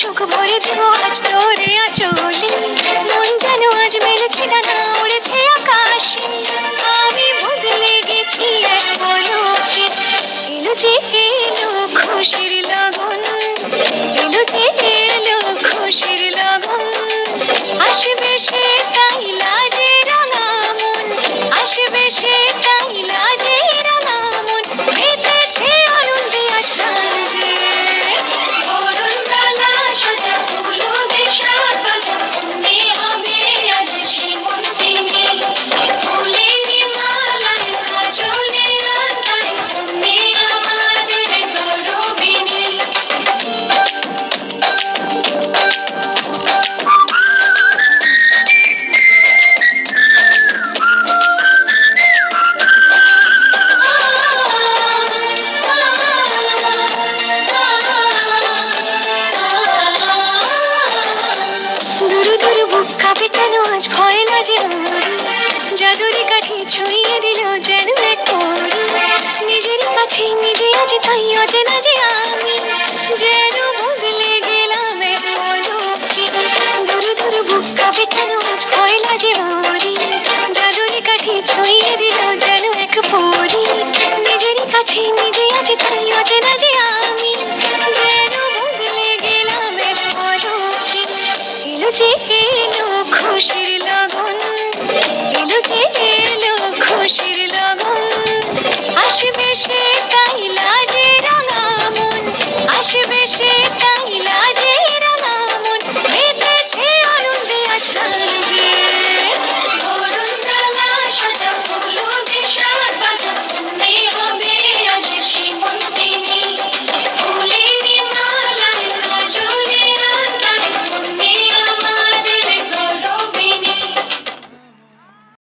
সুখ ভরে দেব আজ তোরে আঁচলে, মন যেন আজ মেলেছে ডানা উড়েছে আকাশে। আমি বদলে গেছি এক পলকে, এলো যে এলো খুশির লগন, এলো যে এলো খুশির লগন। আসবে সে তাই লাজে রাঙা মন, আসবে সে তাই লাজে রাঙা মন। মেতেছে আনন্দে আজ প্রাণ যে, অরুণডালা সাজা ফুলো দেশার বাজা, মনে হবে আজ সীমন্তিনী। ফুলেরি মালায় কাজলে আলতায়, মনে আমাদের গৌরবিনী। দুরু দুরু বুক কাঁপে কেন আজ ভয় লাজে ওরে, জাদুরি কাঠি ছুঁয়ে দিল যেন এক পরি। নিজেরই কাছে নিজে আজ তাই অচেনা যে আমি, যেন বদলে গেলাম এক পলকে। দুরু দুরু বুক কাঁপে কেন আজ ভয় লাজে ওরে, জাদুরি কাঠি ছুঁয়ে দিল যেন এক পরি। নিজেরই কাছে নিজে আজ তাই অচেনা যে আমি, যেন বদলে গেলাম এক পলকে। এলো যে